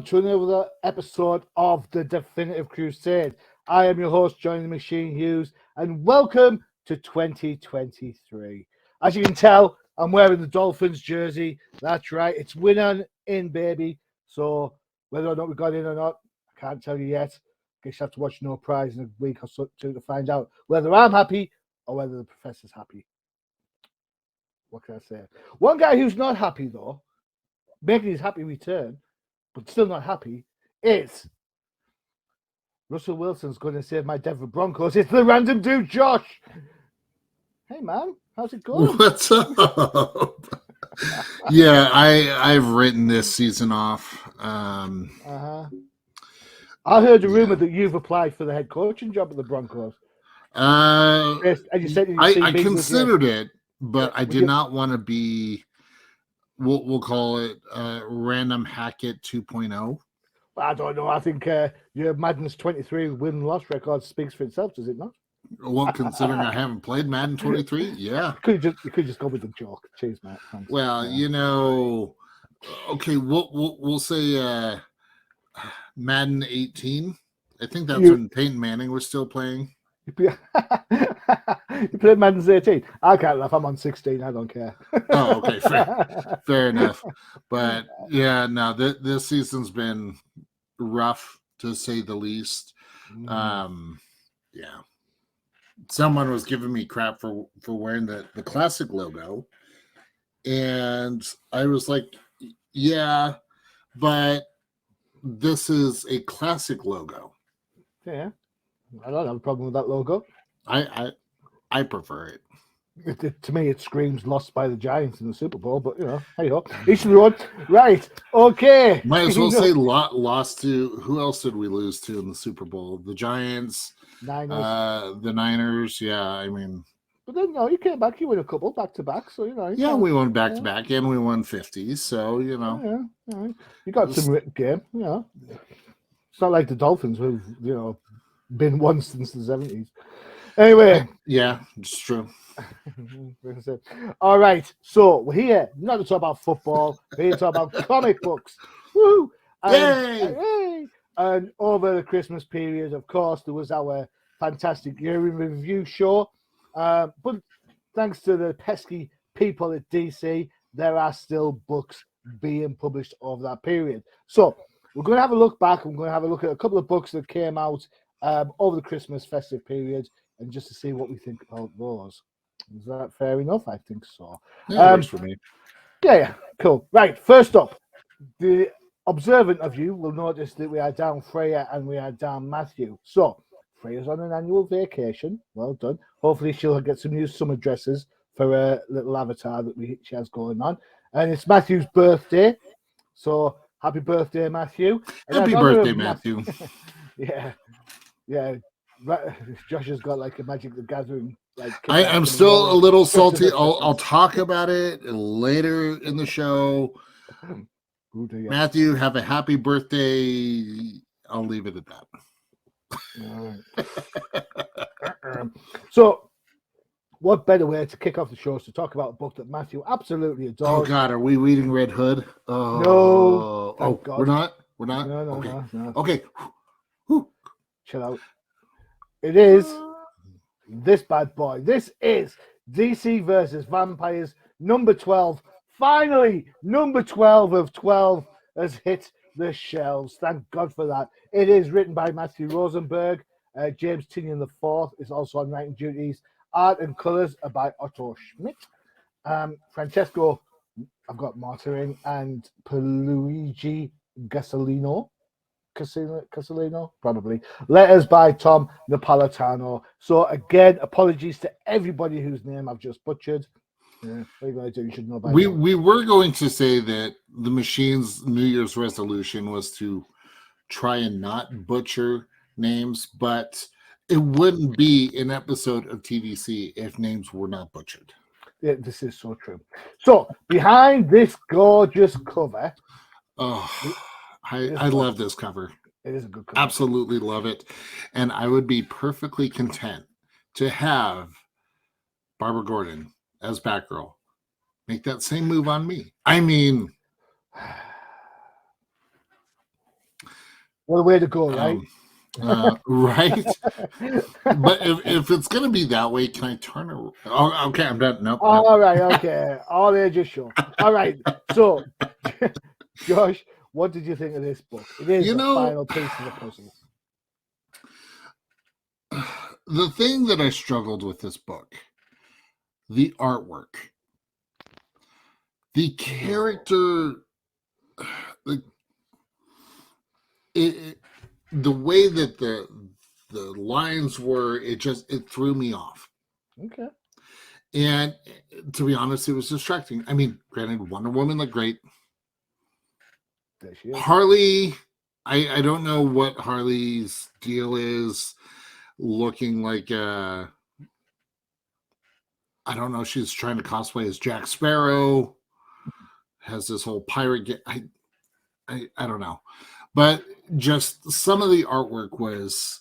to another episode of the Definitive Crusade. I am your host, Johnny the Machine Hughes, and welcome to 2023. As you can tell, I'm wearing the Dolphins jersey. That's right, it's win on in, baby. So whether or not we got in or not, I can't tell you yet. Guess you have to watch No Prize in a week or so to find out whether I'm happy or whether the professor's happy. What can I say? One guy who's not happy, though, making his happy return, but still not happy, is Russell Wilson's going to save my Denver Broncos. It's the random dude, Josh. Hey, man, how's it going? What's up? Yeah, I've written this season off. I heard a rumor that you've applied for the head coaching job at the Broncos. And you said I considered it, but I did not want to be. We'll call it Random Hackett 2.0. I don't know. I think your Madden's 23 win-loss record speaks for itself, does it not? Well, considering I haven't played Madden 23, yeah. You could just go with the joke. Cheers, Matt. Thanks. Well, okay, we'll say Madden 18. I think that's when Peyton Manning was still playing. You played Madden 18. I can't laugh. I'm on 16. I don't care. Oh, okay, fair enough. But yeah, no, this season's been rough to say the least. Yeah, someone was giving me crap for wearing the classic logo, and I was like, yeah, but this is a classic logo. Yeah. I don't have a problem with that logo. I prefer it. To me, it screams lost by the Giants in the Super Bowl, but hey ho, each to their own. Right, okay. Might as well say lost to, who else did we lose to in the Super Bowl? The Giants, Niners. The Niners. Yeah, I mean. But then you came back. You win a couple back to back, so Yeah, we won back to back, and we won 50s. So Yeah. You got some written game. It's not like the Dolphins who've been one since the 70s. Anyway. Yeah, it's true. All right. So we're here not to talk about football. We're here to talk about comic books. Woo! And over the Christmas period, of course, there was our fantastic year in review show. But thanks to the pesky people at DC, there are still books being published over that period. So we're going to have a look back. I'm going to have a look at a couple of books that came out over the Christmas festive period, and just to see what we think about those. Is that fair enough? I think so. Yeah, works for me. Yeah, cool. Right, first up, the observant of you will notice that we are down Freyja and we are down Matthew. So Freyja's on an annual vacation. Well done. Hopefully she'll get some new summer dresses for her little avatar that she has going on. And it's Matthew's birthday. So happy birthday, Matthew. Happy birthday, Matthew. Yeah. Josh has got like a Magic the Gathering. I'm still a little salty. I'll talk about it later in the show. Matthew, have a happy birthday. I'll leave it at that. So, what better way to kick off the show is to talk about a book that Matthew absolutely adores. Oh God, are we reading Red Hood? No. God. We're not. No. Okay. Chill out. It is this bad boy. This is DC versus Vampires number 12. Finally, number 12 of 12 has hit the shelves. Thank God for that. It is written by Matthew Rosenberg. James Tynion IV is also on writing duties. Art and colours are by Otto Schmidt. Francesco, I've got Martering, and Pierluigi Gasolino, probably. Letters by Tom Napolitano. So again, apologies to everybody whose name I've just butchered. Yeah, what are you going to do? You should know by now. We were going to say that the machine's New Year's resolution was to try and not butcher names, but it wouldn't be an episode of TDC if names were not butchered. Yeah, this is so true. So behind this gorgeous cover, I love this cover. It is a good cover. Absolutely love it. And I would be perfectly content to have Barbara Gordon as Batgirl make that same move on me. I mean, What a way to go, right? Right. But if it's gonna be that way, can I turn it? Oh, okay, I'm done. Nope. All right, okay. All ages show. All right. So, Josh, what did you think of this book? It is the final piece of the puzzle. The thing that I struggled with this book, the artwork, the character, the way that the lines were, it threw me off. Okay. And to be honest, it was distracting. I mean, granted, Wonder Woman looked great. There she is. Harley, I don't know what Harley's deal is, looking like I don't know, she's trying to cosplay as Jack Sparrow, has this whole pirate I don't know. But just some of the artwork was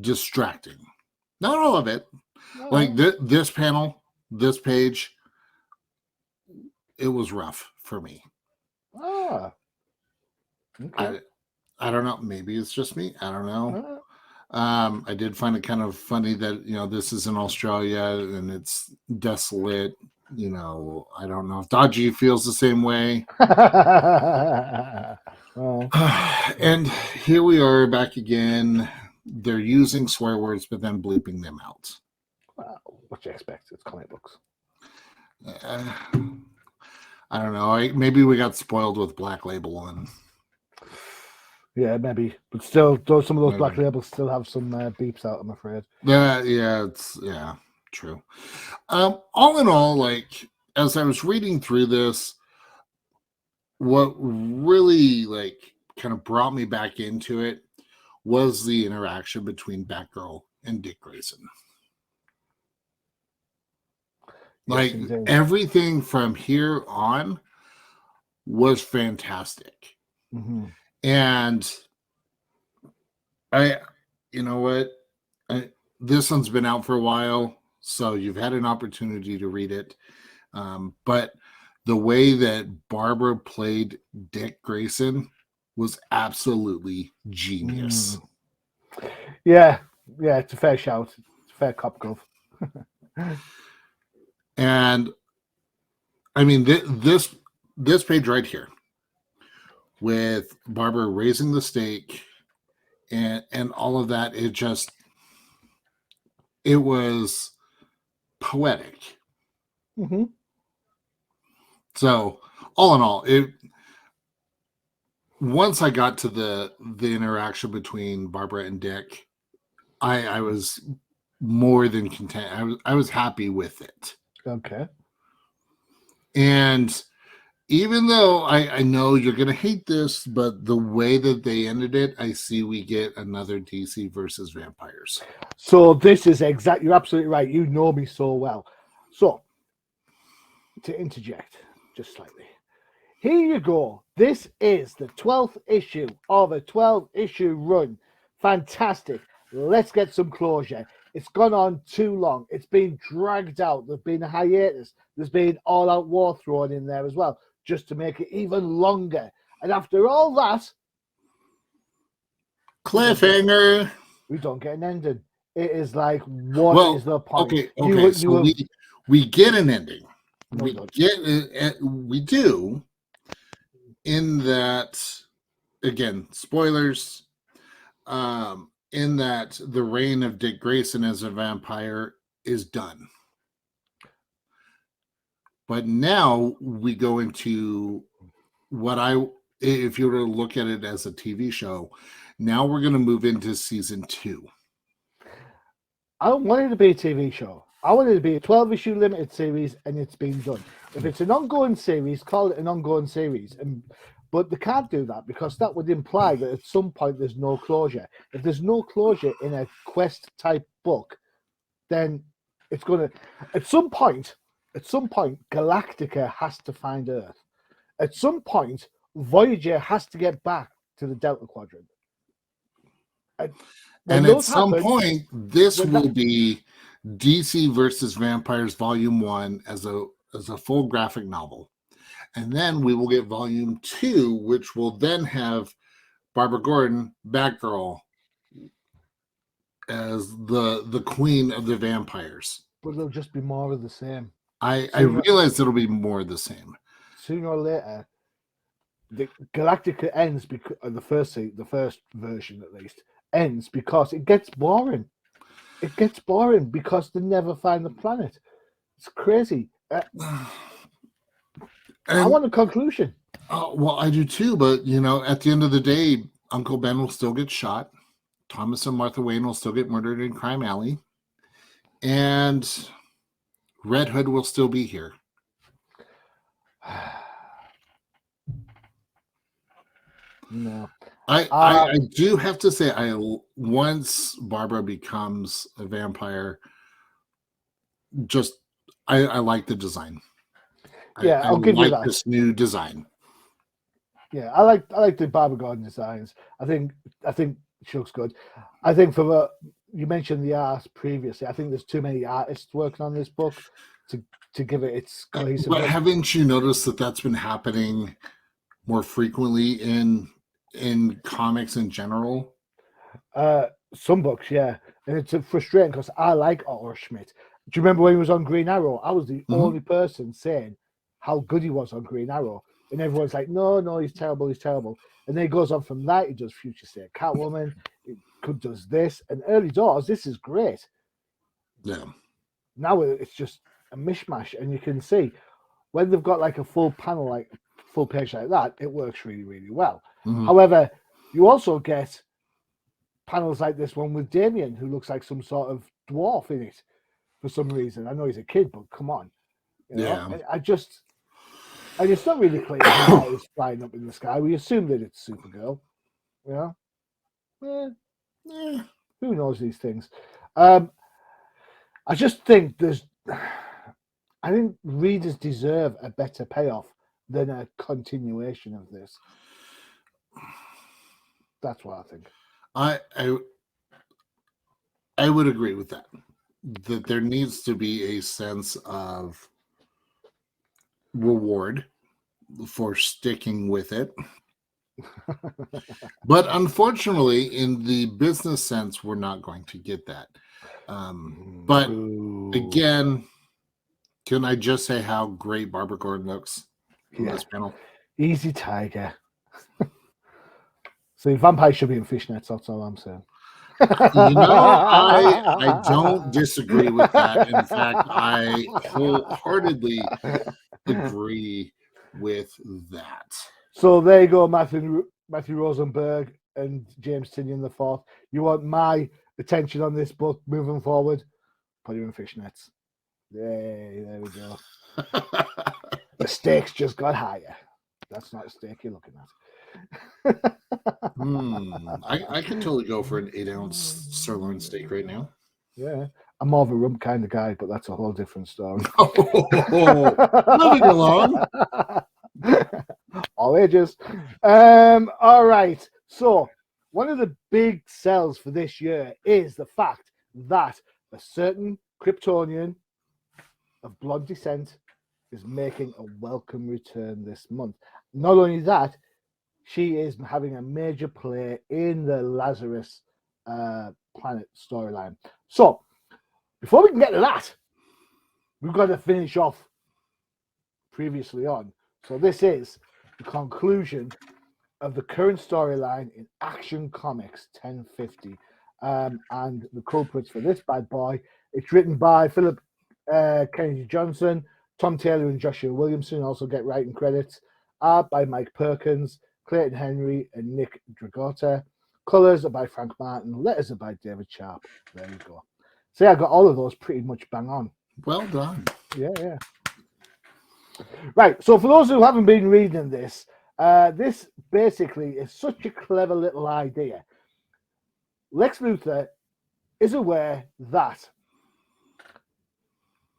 distracting. Not all of it. No. Like this panel, this page, it was rough for me. Ah. Okay. I don't know. Maybe it's just me. I don't know. I did find it kind of funny that, this is in Australia and it's desolate. I don't know if Dodgy feels the same way. And here we are back again. They're using swear words, but then bleeping them out. Well, what you expect? It's comic books. I don't know. Maybe we got spoiled with Black Label and. Yeah, maybe, but still, some of those Black Labels still have some beeps out. I'm afraid. Yeah, true. All in all, as I was reading through this, what really kind of brought me back into it was the interaction between Batgirl and Dick Grayson. Yes, everything from here on was fantastic. Mm-hmm. And you know what? This one's been out for a while, so you've had an opportunity to read it. But the way that Barbara played Dick Grayson was absolutely genius. Yeah, it's a fair shout. It's a fair cop gov. And I mean, this page right here, with Barbara raising the stake and all of that, it was poetic. Mm-hmm. So all in all, once I got to the interaction between Barbara and Dick, I was more than content. I was happy with it. Okay. And even though I know you're going to hate this, but the way that they ended it, I see we get another DC versus vampires. So this is you're absolutely right. You know me so well. So, to interject just slightly, here you go. This is the 12th issue of a 12-issue run. Fantastic. Let's get some closure. It's gone on too long. It's been dragged out. There's been a hiatus. There's been all-out war thrown in there as well, just to make it even longer. And after all that, cliffhanger. We don't get an ending. It is like, what is the point? Okay. So we get an ending. No, we do. In that, again, spoilers. In that the reign of Dick Grayson as a vampire is done. But now we go into if you were to look at it as a TV show, now we're going to move into season 2. I don't want it to be a TV show. I want it to be a 12-issue limited series, and it's been done. If it's an ongoing series, call it an ongoing series. But they can't do that, because that would imply that at some point there's no closure. If there's no closure in a quest-type book, then it's going to... At some point, Galactica has to find Earth. At some point, Voyager has to get back to the Delta Quadrant. And at some point, this will be DC versus Vampires Volume 1 as a full graphic novel. And then we will get Volume 2, which will then have Barbara Gordon, Batgirl, as the queen of the vampires. But it'll just be more of the same. I Sooner- realize it'll be more of the same. Sooner or later, the Galactica ends because the first version at least ends because it gets boring. It gets boring because they never find the planet. It's crazy. I want a conclusion. Well, I do too, but at the end of the day, Uncle Ben will still get shot. Thomas and Martha Wayne will still get murdered in Crime Alley. And Red Hood will still be here. No. I do have to say, once Barbara becomes a vampire, I like the design. Yeah, I'll give you that. This new design. Yeah, I like the Barbara Gordon designs. I think she looks good. I think you mentioned the art previously. I think there's too many artists working on this book to give it its cohesiveness. But haven't you noticed that that's been happening more frequently in comics in general? Some books, yeah, and it's frustrating because I like Otto Schmidt. Do you remember when he was on Green Arrow? I was the only person saying how good he was on Green Arrow, and everyone's like, no, he's terrible, and then he goes on from that. He does Future State Catwoman, he does this, and early doors. This is great. Yeah. Now it's just a mishmash, and you can see when they've got like a full panel, like full page like that, it works really, really well. Mm-hmm. However, you also get panels like this one with Damien, who looks like some sort of dwarf in it for some reason. I know he's a kid, but come on. Yeah. And it's not really clear how it's flying up in the sky. We assume that it's Supergirl. Who knows these things? I just think I think readers deserve a better payoff than a continuation of this. That's what I think. I would agree with that. That there needs to be a sense of reward for sticking with it. But unfortunately, in the business sense, we're not going to get that. But again, can I just say how great Barbara Gordon looks in this panel? Easy Tiger. So vampires should be in fishnets, that's all I'm saying. I don't disagree with that. In fact, I wholeheartedly agree with that. So there you go, Matthew Rosenberg and James Tynion IV. You want my attention on this book moving forward? Put you in fishnets. Yay, there we go. The stakes just got higher. That's not a steak you're looking at. I can totally go for an 8-ounce sirloin steak right now. Yeah, I'm more of a rump kind of guy, but that's a whole different story. Moving along. All ages. All right. So one of the big sells for this year is the fact that a certain Kryptonian of blonde descent is making a welcome return this month. Not only that, she is having a major play in the Lazarus planet storyline. So, before we can get to that, we've got to finish off previously on. So, this is the conclusion of the current storyline in Action Comics 1050. And the culprits for this bad boy, it's written by Philip Kennedy Johnson, Tom Taylor, and Joshua Williamson also get writing credits. Art by Mike Perkins, Clayton Henry, and Nick Dragotta. Colors are by Frank Martin. Letters are by David Sharp. There you go. See, I got all of those pretty much bang on. Well done. Yeah. Right, so for those who haven't been reading this, this basically is such a clever little idea. Lex Luthor is aware that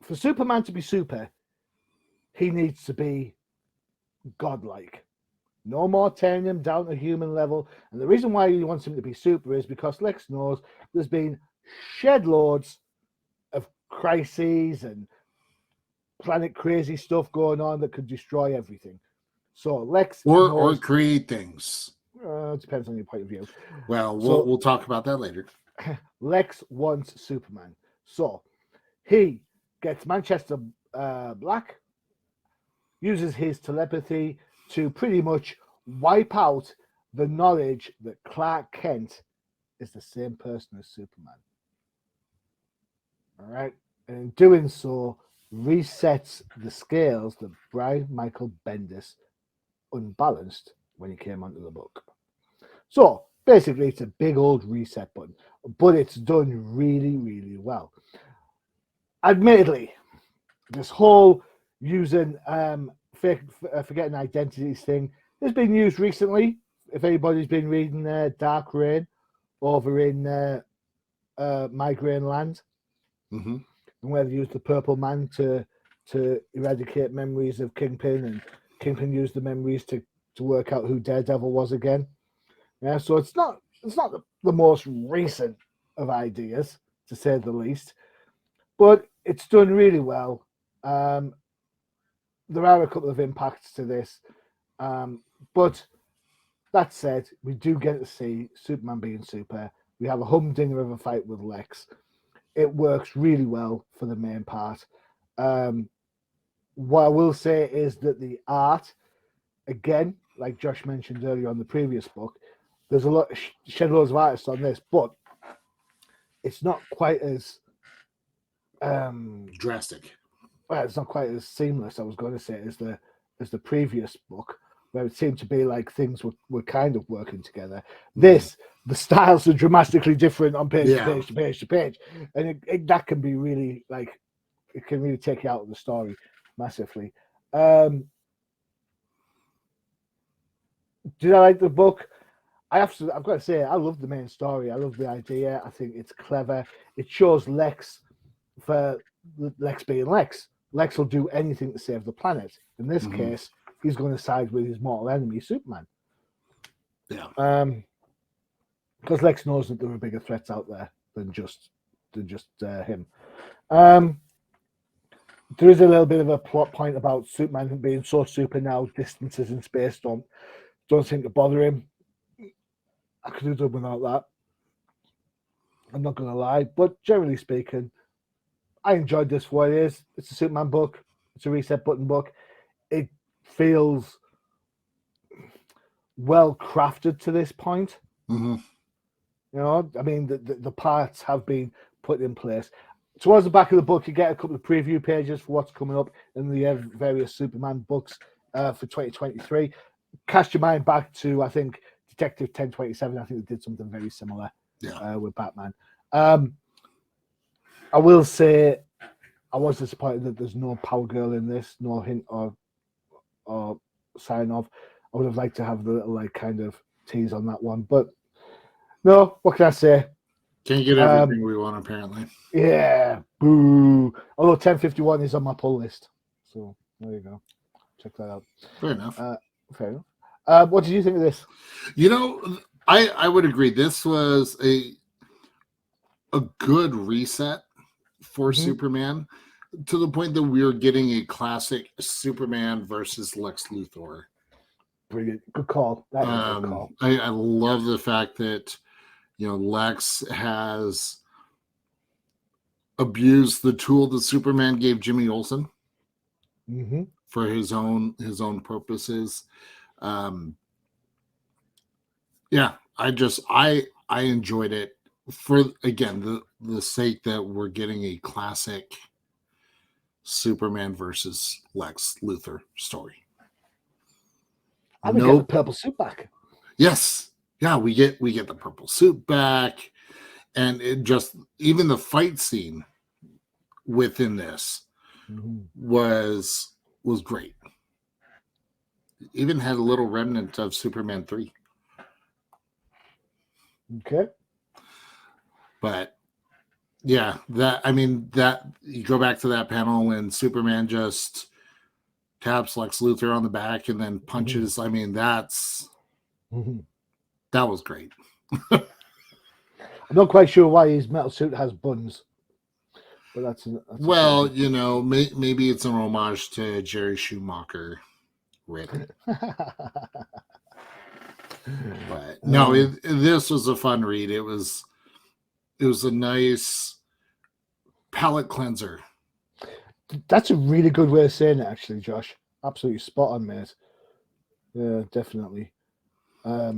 for Superman to be super, he needs to be godlike. No more tearing him down to human level. And the reason why he wants him to be super is because Lex knows there's been shed loads of crises and planet crazy stuff going on that could destroy everything. So Lex or create things. It depends on your point of view. Well, So- we'll talk about that later. Lex wants Superman. So he gets Manchester Black, uses his telepathy to pretty much wipe out the knowledge that Clark Kent is the same person as Superman. All right. And in doing so, resets the scales that Brian Michael Bendis unbalanced when he came onto the book. So basically, it's a big old reset button, but it's done really, really well. Admittedly, this whole using forgetting identities thing has been used recently. If anybody's been reading Dark Reign over in Migraine Land, Mm-hmm. and where they used the Purple Man to eradicate memories of Kingpin, and Kingpin used the memories to work out who Daredevil was again. Yeah, so it's not the most recent of ideas, to say the least, but it's done really well. There are a couple of impacts to this, but that said, we do get to see Superman being super. We have a humdinger of a fight with Lex. It works really well for the main part. What I will say is that the art, again, like Josh mentioned earlier on the previous book, there's a lot shed loads of artists on this, but it's not quite as Drastic. well, it's not quite as seamless, I was going to say, as the previous book, where it seemed to be like things were kind of working together. This, the styles are dramatically different on page to page to page to page, and that can be really like, it can really take you out of the story massively. Did I like the book? I've got to say, I love the main story. I love the idea. I think it's clever. It shows Lex for Lex being Lex. Lex will do anything to save the planet. In this case, he's going to side with his mortal enemy, Superman. Yeah. Because Lex knows that there are bigger threats out there than just him. There is a little bit of a plot point about Superman being so super now, distances in space don't seem to bother him. I could have done without that. I'm not going to lie, but generally speaking, I enjoyed this for what it is. It's a Superman book. It's a reset button book. It feels well crafted to this point. Mm-hmm. You know, I mean, the parts have been put in place. Towards the back of the book, you get a couple of preview pages for what's coming up in the various Superman books for 2023. Cast your mind back to, I think, Detective 1027. I think they did something very similar with Batman. I will say I was disappointed that there's no Power Girl in this, no hint or sign off. I would have liked to have the little like kind of tease on that one, but no. What can I say? Can't get everything we want, apparently. Yeah, boo. Although 1051 is on my pull list, so there you go. Check that out. Fair enough. Fair enough. What did you think of this? You know, I would agree. This was a good reset for Superman, to the point that we are getting a classic Superman versus Lex Luthor. Brilliant. Good call. That is a good call. I love the fact that, you know, Lex has abused the tool that Superman gave Jimmy Olsen for his own purposes. Yeah, I enjoyed it for, again, the sake that we're getting a classic Superman versus Lex Luthor story. And we get the purple suit back. Yes. Yeah, we get the purple suit back. And it just, even the fight scene within this was great. Even had a little remnant of Superman 3. Okay. But yeah, that you go back to that panel when Superman just taps Lex Luthor on the back and then punches. I mean, that was great. I'm not quite sure why his metal suit has buns, but that's well, you know, maybe it's an homage to Jerry Schumacher. Written. But no, this was a fun read. It was a nice palate cleanser. That's a really good way of saying it, actually, Josh. Absolutely spot on, mate. Yeah, definitely. I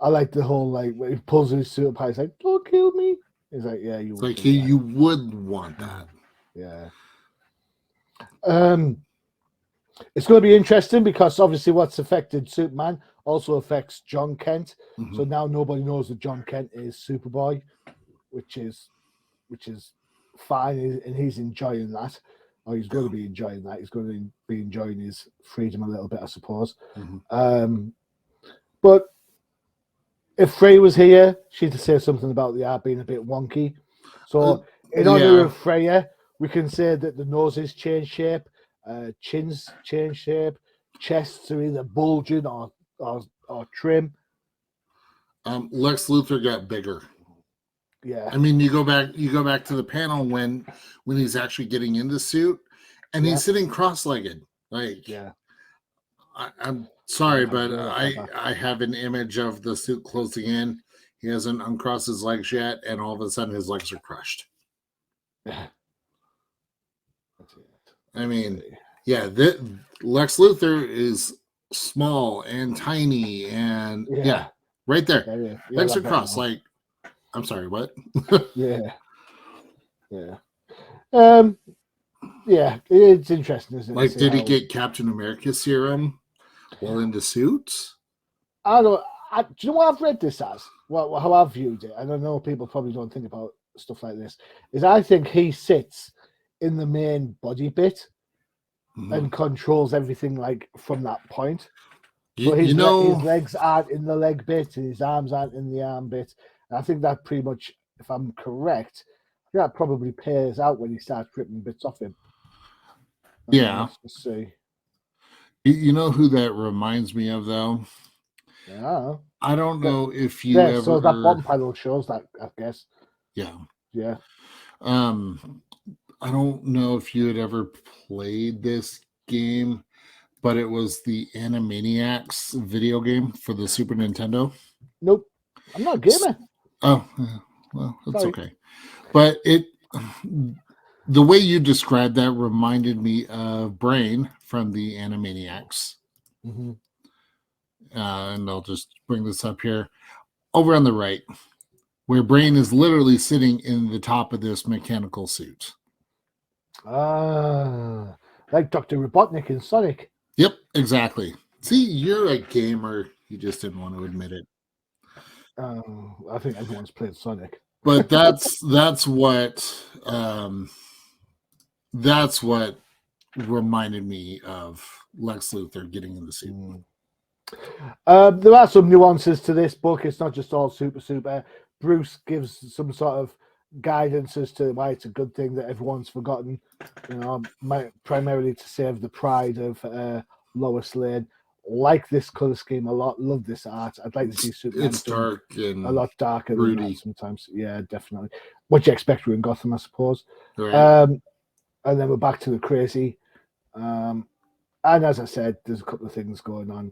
like the whole like when he pulls his suit apart. He's like, "Don't kill me." He's like, "Yeah, you." It's like you would want that. Yeah. It's going to be interesting because obviously what's affected Superman also affects John Kent. Mm-hmm. So now nobody knows that John Kent is Superboy, which is fine, and he's enjoying that. Or he's going to be enjoying that. He's going to be enjoying his freedom a little bit, I suppose. Mm-hmm. But if Freyja was here, she'd say something about the art being a bit wonky. So in honor of Freyja, we can say that the noses change shape, chins change shape, chests are either bulging or trim. Lex Luthor got bigger. Yeah. I mean, you go back to the panel when he's actually getting in the suit and he's sitting cross-legged. Like, I'm sorry, but I have an image of the suit closing in. He hasn't uncrossed his legs yet, and all of a sudden his legs are crushed. Yeah. I mean, Lex Luthor is small and tiny, and right there, legs are crossed. Like, I'm sorry, what? Yeah. It's interesting, isn't it? Like, did he get Captain America serum while in the suit? I don't. Do you know what I've read this as? Well, how I've viewed it, and I know people probably don't think about stuff like this. Is I think he sits in the main body bit and controls everything like from that point. But his legs aren't in the leg bit, and his arms aren't in the arm bit. And I think that pretty much, if I'm correct, that probably pays out when he starts ripping bits off him. Let's see. You know who that reminds me of, though? Yeah. I don't know if you ever. So that bottom panel shows that, I guess. Yeah. Yeah. I don't know if you had ever played this game, but it was the Animaniacs video game for the Super Nintendo. Nope. I'm not a gamer. Oh, well, that's okay. But the way you described that reminded me of Brain from the Animaniacs. Mm-hmm. And I'll just bring this up here. Over on the right, where Brain is literally sitting in the top of this mechanical suit. Like Dr. Robotnik in Sonic. Yep, exactly. See, you're a gamer. You just didn't want to admit it. I think everyone's played Sonic. But that's what reminded me of Lex Luthor getting in the suit. There are some nuances to this book. It's not just all super. Bruce gives some sort of guidance as to why it's a good thing that everyone's forgotten. Primarily to save the pride of Lois Lane. Like this color scheme a lot. Love this art. I'd like to see Superman. It's dark and a lot darker broody. than that sometimes. Yeah, definitely. What you expect in Gotham, I suppose. Right. And then we're back to the crazy. And as I said, there's a couple of things going on.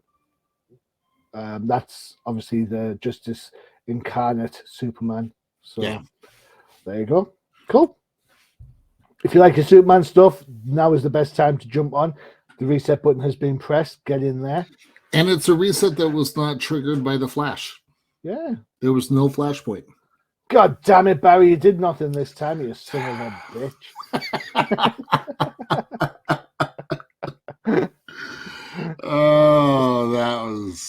That's obviously the Justice incarnate Superman. So there you go. Cool. If you like your Superman stuff, now is the best time to jump on. The reset button has been pressed. Get in there. And it's a reset that was not triggered by the Flash. Yeah. There was no Flashpoint. God damn it, Barry. You did nothing this time, you son of a bitch. Oh, that was...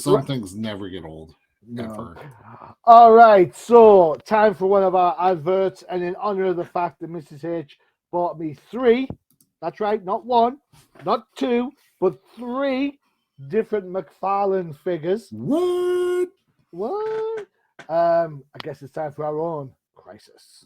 Some things never get old. No. All right, so time for one of our adverts, and in honor of the fact that Mrs. H bought me 3, that's right, not 1, not 2, but 3 different McFarlane figures. What? I guess it's time for our own crisis.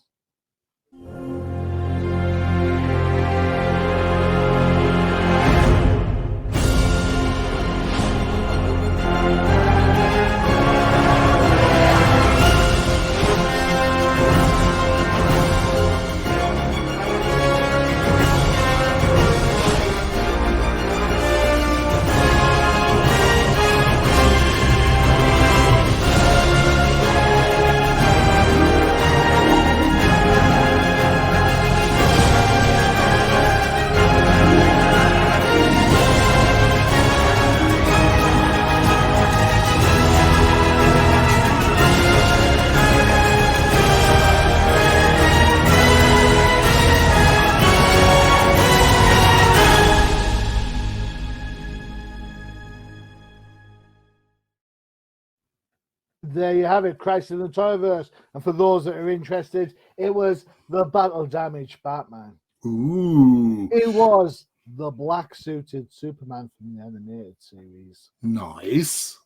There you have it, Crisis in the Toyverse. And for those that are interested, it was the battle damaged Batman. Ooh. It was the black suited Superman from the animated series. Nice.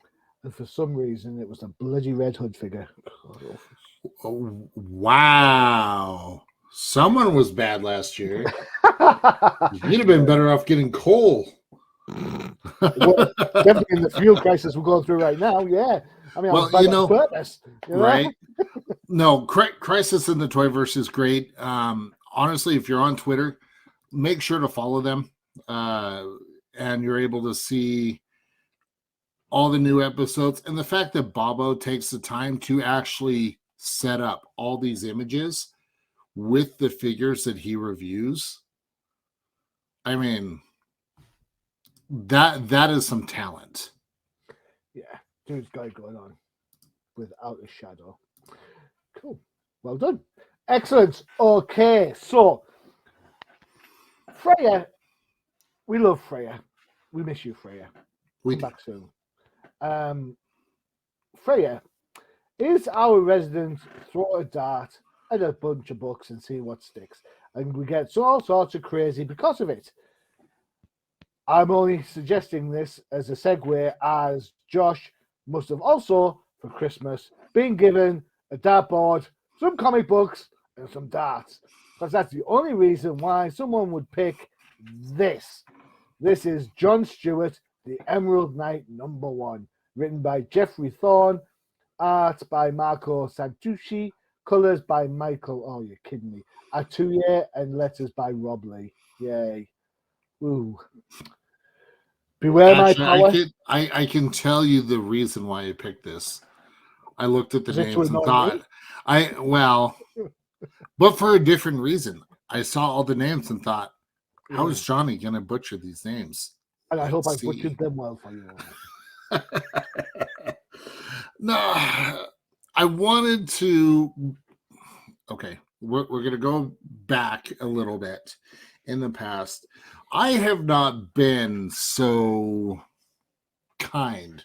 And for some reason, it was a bloody Red Hood figure. Oh, wow. Someone was bad last year. You'd have been better off getting coal. Well, definitely in the fuel crisis we're going through right now, yeah. I mean, I was bad on purpose. Right? No, Crisis in the Toyverse is great. Honestly, if you're on Twitter, make sure to follow them. And you're able to see all the new episodes. And the fact that Bobo takes the time to actually set up all these images with the figures that he reviews. I mean, that is some talent. Yeah, dude's got it going on without a shadow. Cool. Well done. Excellent. Okay, so Freyja, we love Freyja. We miss you, Freyja. Come back soon. Freyja is our resident throw a dart at a bunch of books and see what sticks. And we get all sorts of crazy because of it. I'm only suggesting this as a segue, as Josh must have also, for Christmas, been given a dartboard, some comic books, and some darts. Because that's the only reason why someone would pick this. This is John Stewart, The Emerald Knight #1, written by Jeffrey Thorne, art by Marco Santucci, colors by Michael, oh, you're kidding me, Atuye, and letters by Rob Lee. Yay. Woo. Beware Actually, my power. I can tell you the reason why I picked this. I looked at the names and thought, but for a different reason. I saw all the names and thought, how is Johnny going to butcher these names? And I hope I butchered them well for you. No, I wanted to. Okay, we're going to go back a little bit in the past. I have not been so kind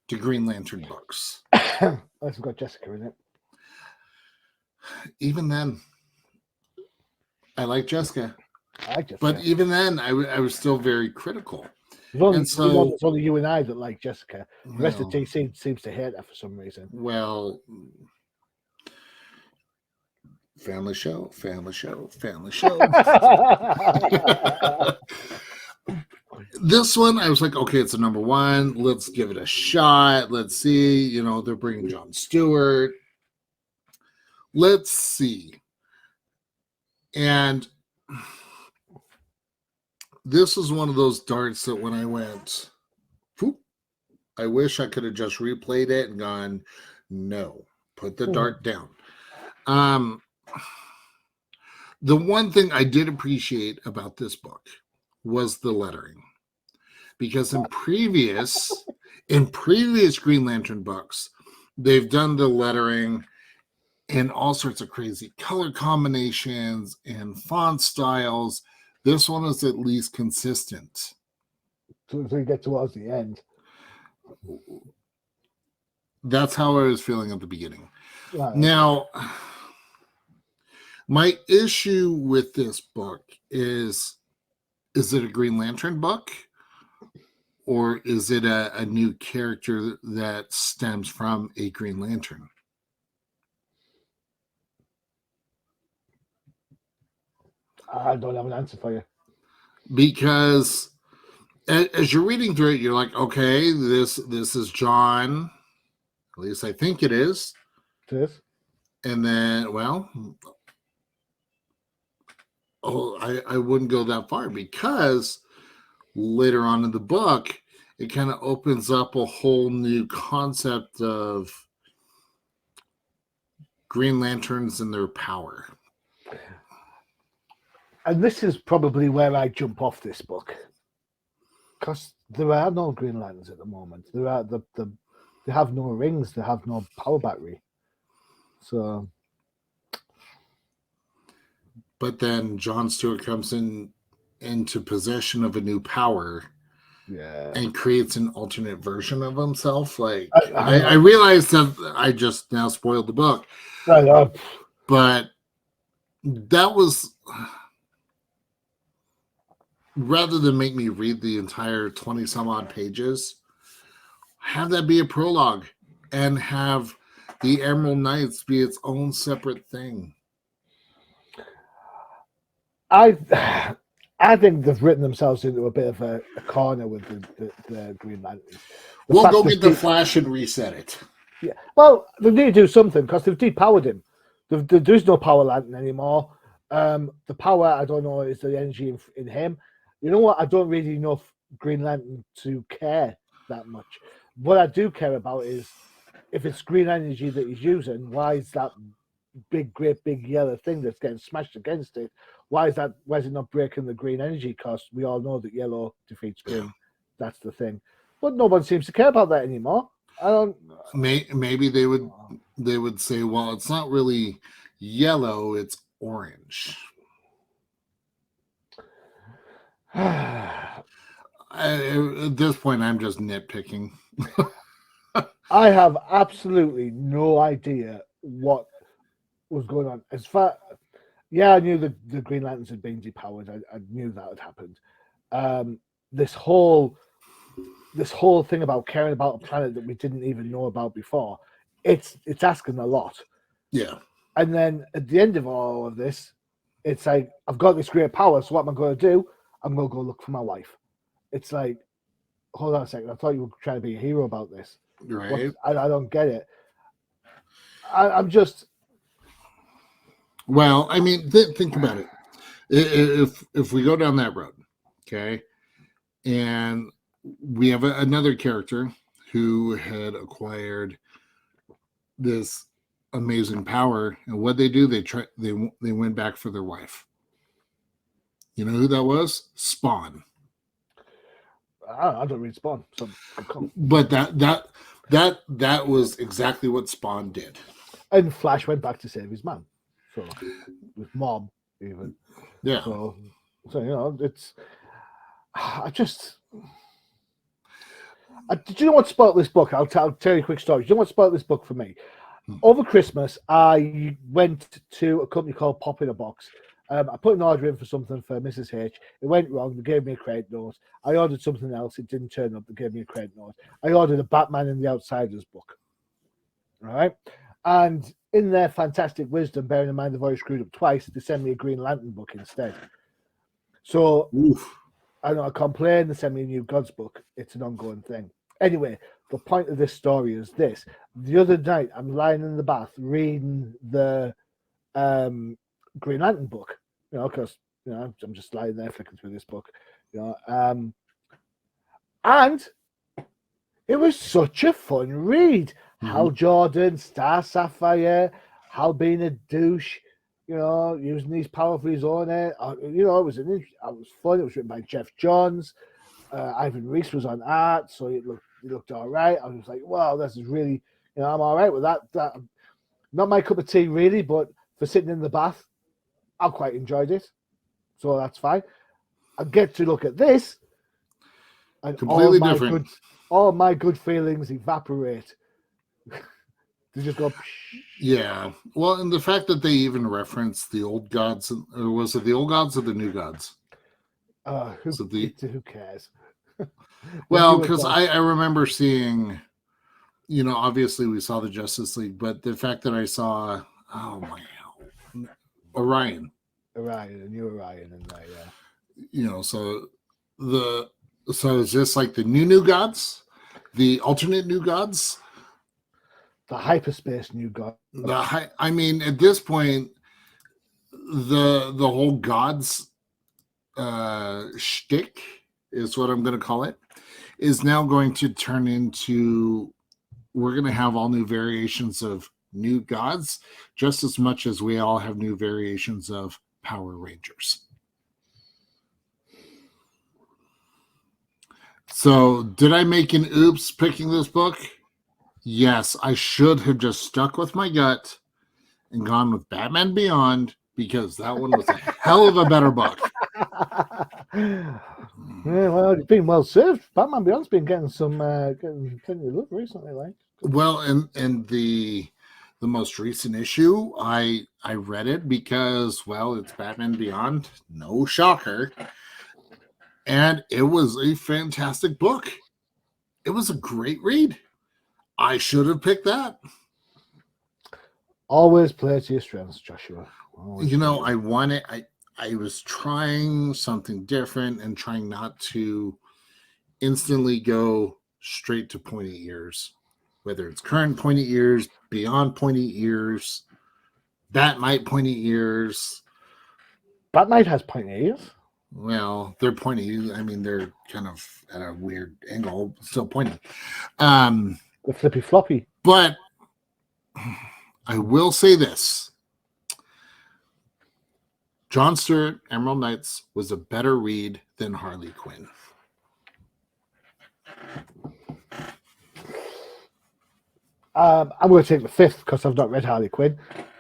to Green Lantern books. I've got Jessica in it. Even then, I like Jessica. But even then, I was still very critical. It's only you and I that like Jessica. The rest of the team seems to hate her for some reason. Well, family show. This one, I was like, okay, it's a #1. Let's give it a shot. Let's see. They're bringing John Stewart. Let's see. And this was one of those darts that when I went, whoop, I wish I could have just replayed it and gone, no, put the dart down. The one thing I did appreciate about this book was the lettering. Because in previous Green Lantern books, they've done the lettering in all sorts of crazy color combinations and font styles. This one is at least consistent. So we get towards the end. That's how I was feeling at the beginning. Right. Now, my issue with this book is it a Green Lantern book? Or is it a new character that stems from a Green Lantern? I don't have an answer for you. Because as you're reading through it, you're like, okay, this is John. At least I think it is. It is. And then, I wouldn't go that far because later on in the book, it kind of opens up a whole new concept of Green Lanterns and their power. And this is probably where I jump off this book. Because there are no Green Lanterns at the moment. They have no rings, they have no power battery. So, but then John Stewart comes into possession of a new power Yeah. and creates an alternate version of himself. Like I I realized that I just now spoiled the book, know. but that was rather than make me read the entire 20 some odd pages, have that be a prologue and have the Emerald Knights be its own separate thing. I think they've written themselves into a bit of a corner with the Green Lanterns. We'll go get the Flash and reset it. Yeah, well, they need to do something because they've depowered him. There's no power lantern anymore. The power, I don't know, is the energy in him. You know what? I don't really know Green Lantern to care that much. What I do care about is if it's green energy that he's using, why is that great big yellow thing that's getting smashed against it? Why is it not breaking the green energy? Because we all know that yellow defeats green. That's the thing. But no one seems to care about that anymore. I don't. Maybe they would say, well, it's not really yellow, it's orange. At this point, I'm just nitpicking. I have absolutely no idea what was going on. I knew the Green Lanterns had been depowered. I knew that had happened. This whole thing about caring about a planet that we didn't even know about before, it's asking a lot. Yeah. And then at the end of all of this, it's like, I've got this great power, so what am I going to do? I'm going to go look for my wife. It's like, hold on a second. I thought you were trying to be a hero about this. Right. I don't get it. I'm just... Well, I mean, think about it. If we go down that road, okay, and we have another character who had acquired this amazing power, and what they do, they went back for their wife. You know who that was? Spawn. I don't read Spawn, so but that was exactly what Spawn did. And Flash went back to save his mom, so with Mom even. Yeah. So you know, it's. Did you know what spoiled this book? I'll tell you a quick story. Do you know what spoiled this book for me? Over Christmas, I went to a company called Pop in a Box. I put an order in for something for Mrs. H. It went wrong. They gave me a credit note. I ordered something else. It didn't turn up. They gave me a credit note. I ordered a Batman and the Outsiders book. All right. And in their fantastic wisdom, bearing in mind they've already screwed up twice, they sent me a Green Lantern book instead. So I know I complain. They send me a New Gods book. It's an ongoing thing. Anyway, the point of this story is this. The other night, I'm lying in the bath reading the Green Lantern book, you know, because, you know, I'm just lying there flicking through this book, you know, and it was such a fun read. Hal Jordan, Star Sapphire, Hal being a douche, you know, using these power for his own. You know, it was fun. It was written by Jeff Johns. Ivan Reis was on art, so it looked all right. I was like, wow, this is really, you know, I'm all right with that. Not my cup of tea, really, but for sitting in the bath, I quite enjoyed it. So that's fine. I get to look at this, and completely different. All my good feelings evaporate. They just go. Yeah. Well, and the fact that they even reference the old gods, or was it the old gods or the new gods? Who cares? Well, because I remember seeing, you know, obviously we saw the Justice League, but the fact that I saw, oh my hell, Orion, a new Orion in there, yeah. You know, so is this like the new gods, the alternate new gods, the hyperspace new god? I mean, at this point, the whole gods shtick is what I'm going to call it, is now going to turn into, we're going to have all new variations of new gods, just as much as we all have new variations of Power Rangers. So, did I make an oops picking this book? Yes, I should have just stuck with my gut and gone with Batman Beyond, because that one was a hell of a better book. Yeah, well, it's been well served. Batman Beyond's been getting getting plenty of love recently, like. Well, and the most recent issue, I read it because, well, it's Batman Beyond, no shocker, and it was a fantastic book. It was a great read. I should have picked that. Always play to your strengths, Joshua. Always You know, I wanted. I was trying something different and trying not to instantly go straight to pointy ears, whether it's current pointy ears, beyond pointy ears, Batmite pointy ears. Batmite has pointy ears. Well, they're pointy. I mean, they're kind of at a weird angle, still pointy. The flippy floppy. But I will say this. John Stewart, Emerald Knights was a better read than Harley Quinn. I'm going to take the fifth because I've not read Harley Quinn,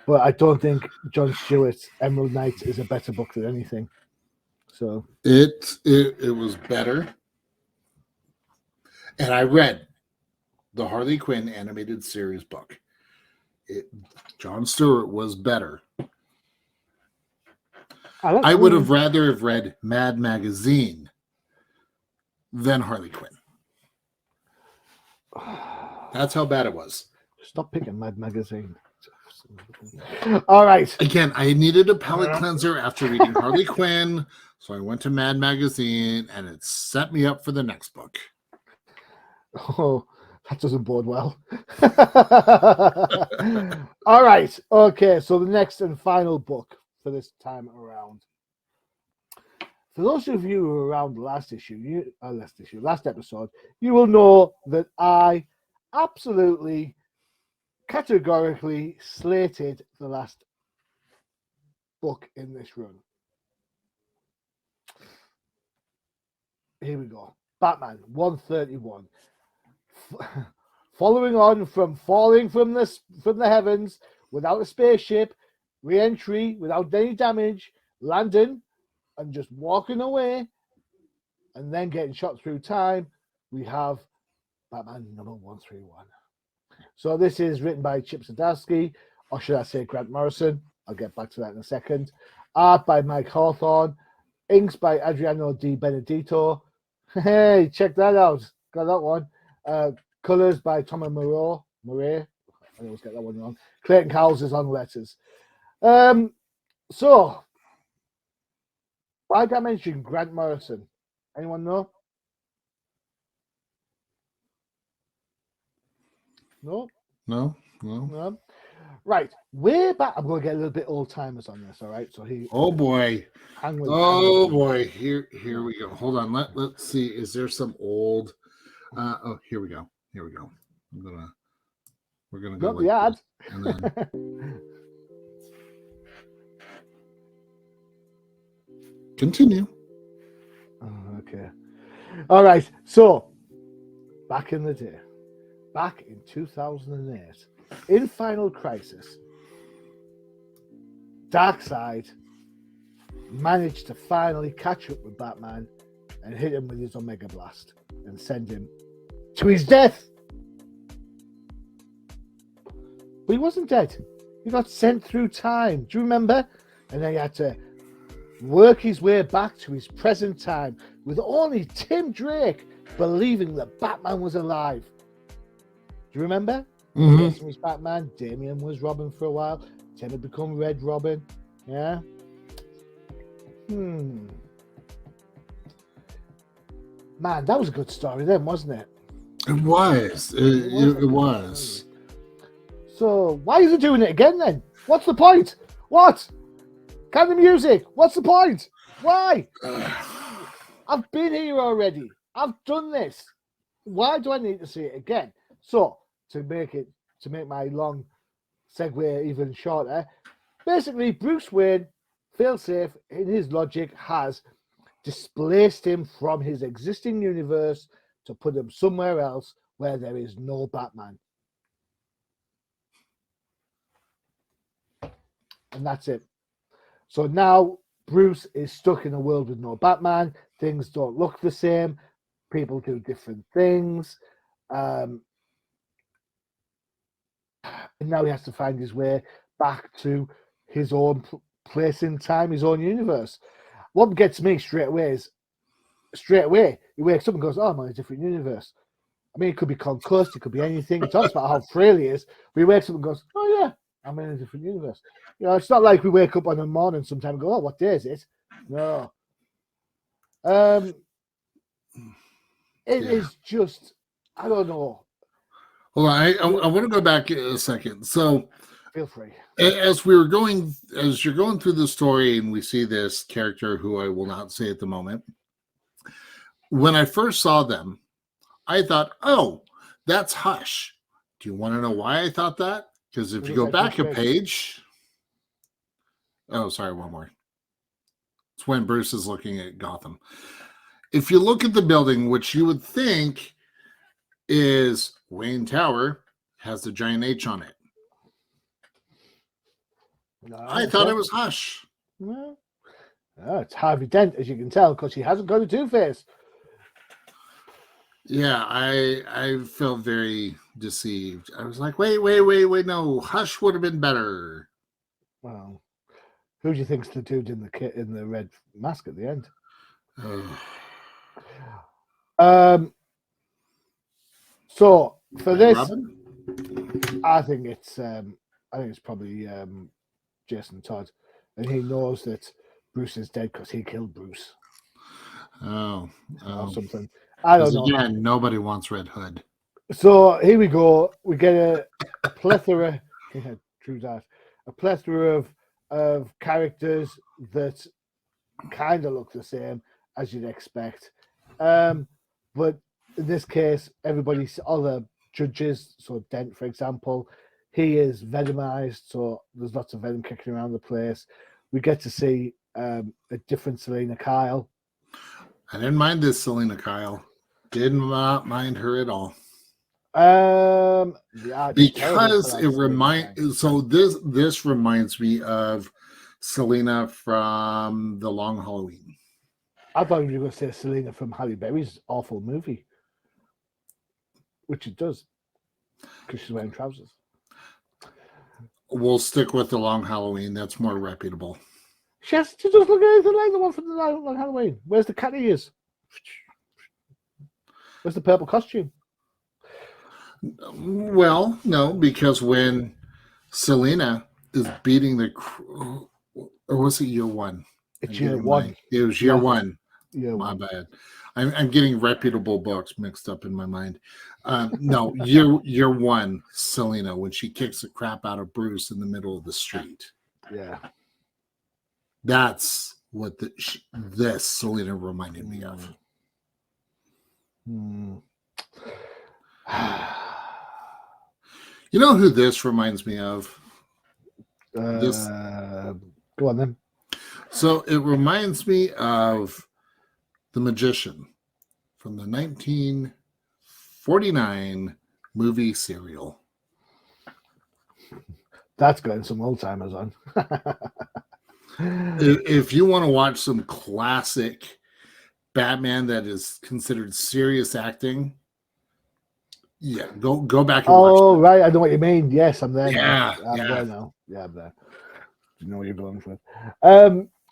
but I don't think John Stewart's Emerald Knights is a better book than anything. So it was better, and I read the Harley Quinn animated series book. John Stewart was better. I would have rather have read Mad Magazine than Harley Quinn. That's how bad it was. Stop picking Mad Magazine. All right. Again, I needed a palate cleanser after reading Harley Quinn, so I went to Mad Magazine, and it set me up for the next book. Oh, that doesn't bode well. All right. Okay, so the next and final book for this time around. For those of you who were around last episode, you will know that I absolutely categorically slated the last book in this run. Here we go. Batman 131. Following on from falling from the heavens without a spaceship, re-entry without any damage, landing and just walking away, and then getting shot through time, we have Batman number 131. So this is written by Chip Zdarsky, or should I say Grant Morrison? I'll get back to that in a second. Art by Mike Hawthorne. Inks by Adriano Di Benedetto. Hey, check that out. Got that one. Colors by Thomas Murray. I always get that one wrong. Clayton Cowles is on letters. So, why did I mention Grant Morrison? Anyone know? No? No. Right. Way back. I'm going to get a little bit old timers on this, all right? So he. Oh boy. Boy. Here we go. Hold on. Let's see. Is there some old here we go. We're gonna go the ad. And then continue. Okay. All right. So back in the day. Back in 2008, in Final Crisis, Darkseid managed to finally catch up with Batman and hit him with his Omega Blast and send him to his death. But he wasn't dead. He got sent through time. Do you remember? And then he had to work his way back to his present time with only Tim Drake believing that Batman was alive. Do you remember? Mm-hmm. Jason was Batman. Damian was Robin for a while. Tim had become Red Robin. Yeah. Man, that was a good story then, wasn't it? It was. It was. So why is he doing it again then? What's the point? What? Can the music? What's the point? Why? I've been here already. I've done this. Why do I need to see it again? So to make my long segue even shorter, basically Bruce Wayne, failsafe in his logic, has displaced him from his existing universe to put him somewhere else where there is no Batman. And that's it. So now Bruce is stuck in a world with no Batman. Things don't look the same. People do different things. And now he has to find his way back to his own place in time, his own universe. What gets me straight away he wakes up and goes, "Oh, I'm in a different universe." I mean, it could be concussed, it could be anything. He talks about how frail he is, but he wakes up and goes, "Oh yeah, I'm in a different universe." You know, it's not like we wake up on a morning sometime and go, "Oh, what day is it?" No. It is just, I don't know. Well, I want to go back a second. So, feel free. As you're going through the story, and we see this character who I will not say at the moment. When I first saw them, I thought, "Oh, that's Hush." Do you want to know why I thought that? Because if you go back a page, oh, sorry, one more. It's when Bruce is looking at Gotham. If you look at the building, which you would think is Wayne Tower, has the giant H on it. No, I thought it was Hush. Well, it's Harvey Dent, as you can tell, because he hasn't got a Two-Face. Yeah, I felt very deceived. I was like, wait, no, Hush would have been better. Well, who do you think's the dude in the red mask at the end? So for this, Robin? I think it's probably Jason Todd, and he knows that Bruce is dead because he killed Bruce. Or something. I don't know. Again, nobody wants Red Hood. So here we go. We get a plethora. Yeah, true that. A plethora of characters that kind of look the same as you'd expect. But in this case, all the judges, so Dent, for example, he is venomized, so there's lots of venom kicking around the place. We get to see a different Selena Kyle. I didn't mind this Selena Kyle. Did not mind her at all. Because it this reminds me of Selena from The Long Halloween. I thought you were going to say Selena from Halle Berry's awful movie, which it does, because she's wearing trousers. We'll stick with The Long Halloween. That's more reputable. She does look anything like the one from The Long Halloween. Where's the cat ears? Where's the purple costume? Well, no, because when Selena is beating or was it year one? It's year one. It was year one. Year my one. bad. I'm getting reputable books mixed up in my mind. No, year one, Selena, when she kicks the crap out of Bruce in the middle of the street. Yeah. That's what this Selena reminded me of. You know who this reminds me of? Go on then. So it reminds me of The Magician from the 1949 movie Serial. That's getting some old timers on. If you want to watch some classic Batman that is considered serious acting, yeah, go back and watch. Oh, right, I know what you mean. Yes, I'm there. Yeah, I'm there now. Yeah, I'm there. You know what you're going for.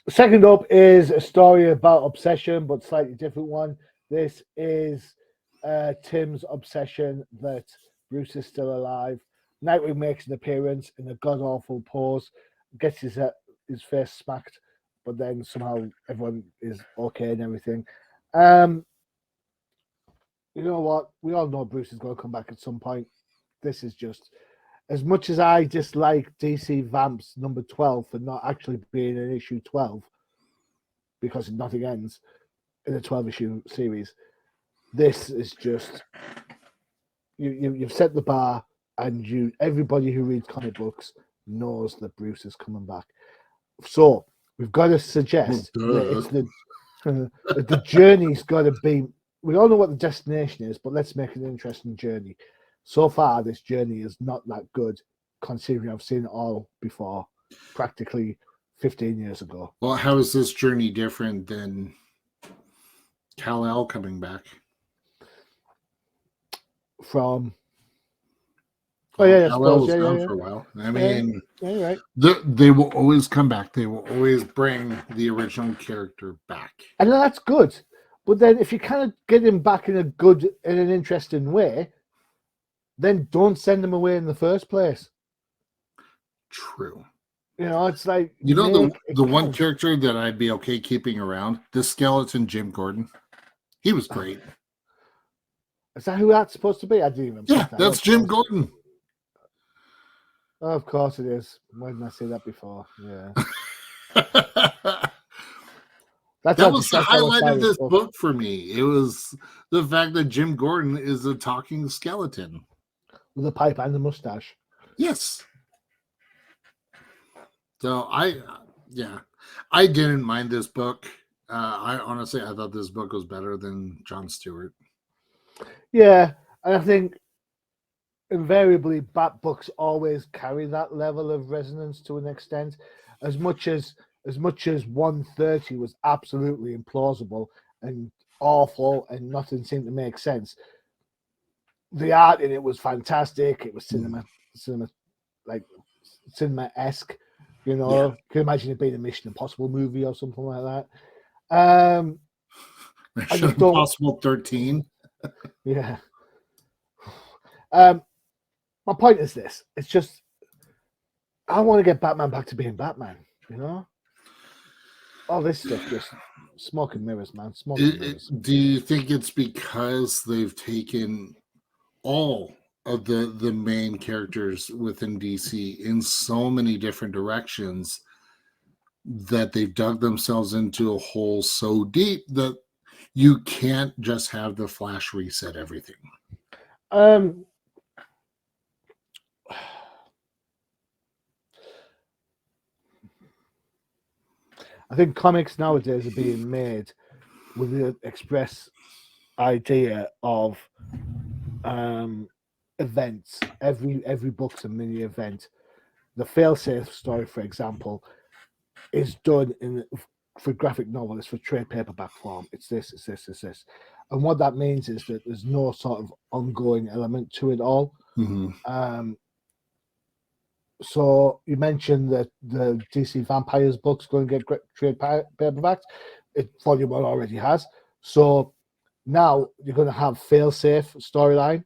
Second up is a story about obsession, but slightly different one. This is Tim's obsession that Bruce is still alive. Nightwing makes an appearance in a god-awful pose, gets his face smacked, but then somehow everyone is okay and everything. You know what? We all know Bruce is going to come back at some point. This is just, as much as I dislike DC Vamps number 12 for not actually being in issue 12, because nothing ends in a 12-issue series, this is just, you've set the bar, and everybody who reads comic books knows that Bruce is coming back. So we've got to suggest that the journey's got to be. We all know what the destination is, but let's make it an interesting journey. So far, this journey is not that good, considering I've seen it all before, practically 15 years ago. Well, how is this journey different than Kal-El coming back? From I Kal-El suppose. was gone Yeah. for a while. I mean, Yeah, you're right. they will always come back. They will always bring the original character back. And that's good. But then if you kind of get him back in an interesting way, then don't send him away in the first place. True. It's like The one character that I'd be okay keeping around, the skeleton Jim Gordon. He was great. Is that who that's supposed to be? I didn't even. Yeah, that's Jim Gordon. Oh, of course it is. Why didn't I say that before? Yeah. That was the highlight of this book for me. It was the fact that Jim Gordon is a talking skeleton. With a pipe and a mustache. Yes. So I didn't mind this book. I thought this book was better than Jon Stewart. Yeah, and I think invariably Bat books always carry that level of resonance to an extent. As much as 130 was absolutely implausible and awful and nothing seemed to make sense, the art in it was fantastic. It was cinema-esque. Can you imagine it being a Mission Impossible movie or something like that? Mission Impossible 13. Yeah. My point is this: it's just I want to get Batman back to being Batman. All this stuff just smoke and mirrors, man. Smoke and mirrors. Do you think it's because they've taken all of the main characters within DC in so many different directions that they've dug themselves into a hole so deep that you can't just have the Flash reset everything? I think comics nowadays are being made with the express idea of events. Every book's a mini event. The failsafe story, for example, is done for graphic novelists for trade paperback form. It's this. And what that means is that there's no sort of ongoing element to it all. Mm-hmm. So you mentioned that the DC Vampires book's going to get trade paperbacks. Volume 1 already has. So now you're going to have failsafe storyline.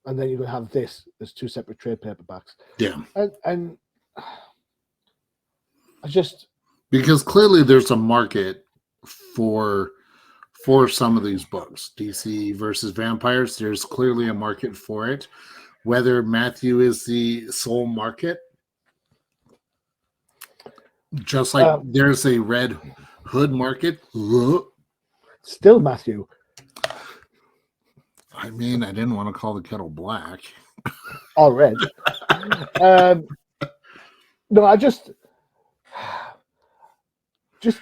And then you're going to have this as two separate trade paperbacks. Yeah. And I just... Because clearly there's a market for some of these books. DC versus Vampires, there's clearly a market for it. Whether Matthew is the sole market, just like there's a Red Hood market. Still Matthew. I mean, I didn't want to call the kettle black. Or red. No, I just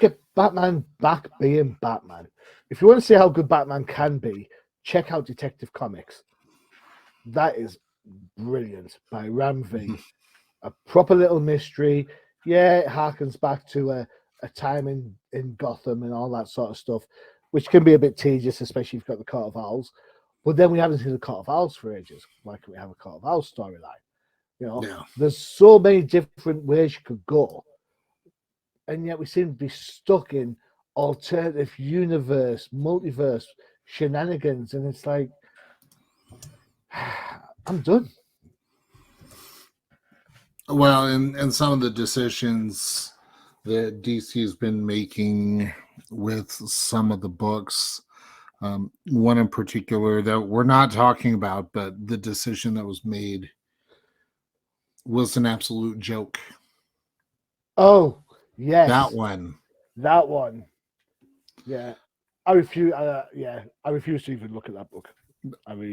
get Batman back being Batman. If you want to see how good Batman can be, check out Detective Comics. That is brilliant by Ram V. A proper little mystery. Yeah, it harkens back to a time in Gotham and all that sort of stuff, which can be a bit tedious, especially if you've got the Court of Owls. But then we haven't seen the Court of Owls for ages. Why can't we have a Court of Owls storyline? There's so many different ways you could go. And yet we seem to be stuck in alternative universe, multiverse shenanigans. And it's like, I'm done. Well, and some of the decisions that DC has been making with some of the books, one in particular that we're not talking about, but the decision that was made was an absolute joke. Oh, yes. That one. Yeah. I refuse to even look at that book.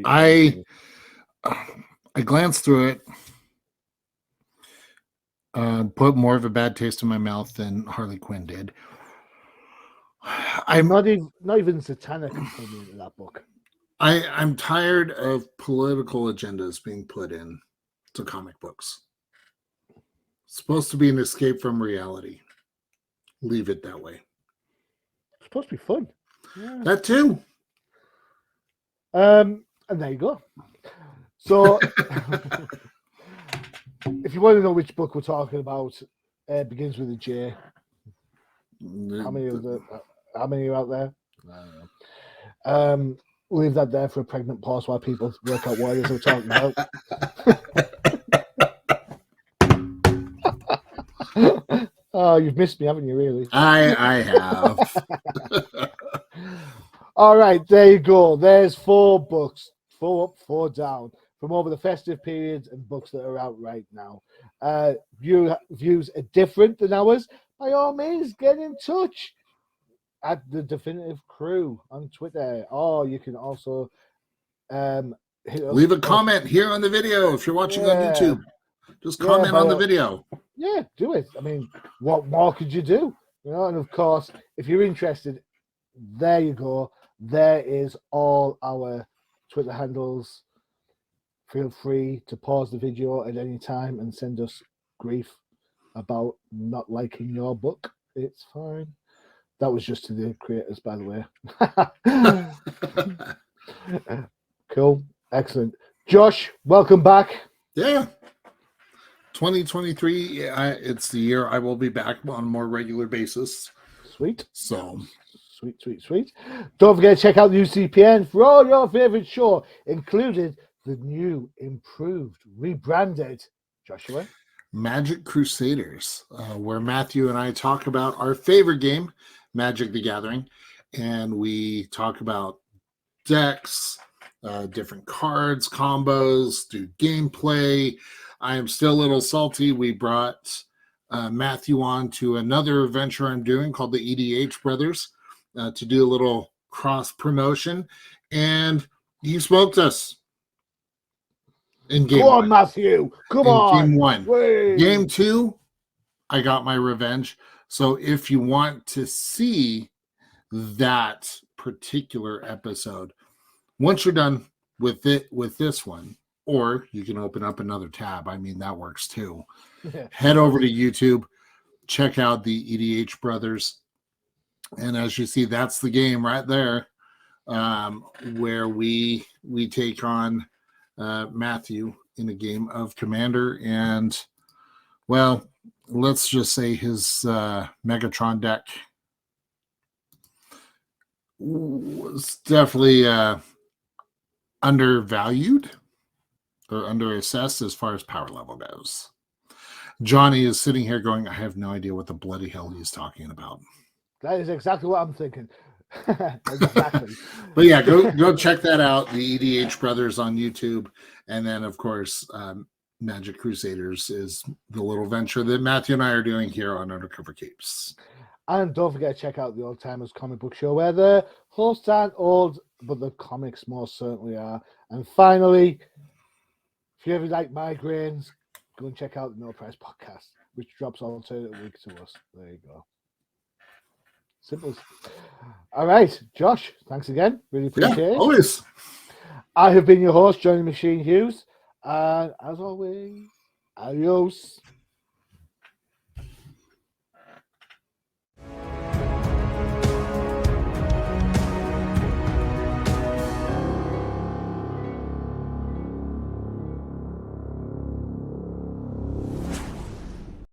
I glanced through it, put more of a bad taste in my mouth than Harley Quinn did. I'm not even Zatanna can pull me into that book. I'm tired of political agendas being put in to comic books. Supposed to be an escape from reality. Leave it that way. It's supposed to be fun. Yeah. That too. And there you go. So, if you want to know which book we're talking about, it begins with a J. How many are out there? I don't know. We'll leave that there for a pregnant pause while people work out what it is we're talking about. Oh, you've missed me, haven't you, really? I have. All right, there you go. There's 4 books, 4 up, 4 down, from over the festive periods and books that are out right now. Views are different than ours. By all means, get in touch at the Definitive Crew on Twitter, or you can also leave a comment here on the video if you're watching on YouTube. Just comment on the video. Yeah, do it. I mean, what more could you do? You know, and of course, if you're interested, there you go. There is all our Twitter handles. Feel free to pause the video at any time and send us grief about not liking your book. It's fine. That was just to the creators, by the way. Cool. Excellent. Josh, welcome back. Yeah. 2023, it's the year I will be back on a more regular basis. Sweet. So. Sweet. Don't forget to check out the UCPN for all your favorite show, including the new, improved, rebranded, Joshua, Magic Crusaders, where Matthew and I talk about our favorite game, Magic the Gathering, and we talk about decks, different cards, combos, do gameplay. I am still a little salty. We brought Matthew on to another adventure I'm doing called the EDH Brothers to do a little cross promotion, and he smoked us in game Come on, one. Matthew. Come on. Game 1. Wait. Game 2, I got my revenge. So if you want to see that particular episode, once you're done with this one, or you can open up another tab. I mean, that works too. Head over to YouTube, check out the EDH Brothers. And as you see, that's the game right there, where we take on Matthew in a game of Commander. And, well, let's just say his Megatron deck was definitely undervalued or underassessed as far as power level goes. Johnny is sitting here going, I have no idea what the bloody hell he's talking about. That is exactly what I'm thinking. Exactly. But yeah, go check that out. The EDH Brothers on YouTube. And then, of course, Magic Crusaders is the little venture that Matthew and I are doing here on Undercover Capes. And don't forget to check out the Old Timers Comic Book Show, where the hosts aren't old, but the comics most certainly are. And finally, if you ever like migraines, go and check out the No Price Podcast, which drops alternate week to us. There you go. Simple. All right, Josh, thanks again. Really appreciate it. Always. I have been your host, Johnny Machine Hughes. And as always, adios.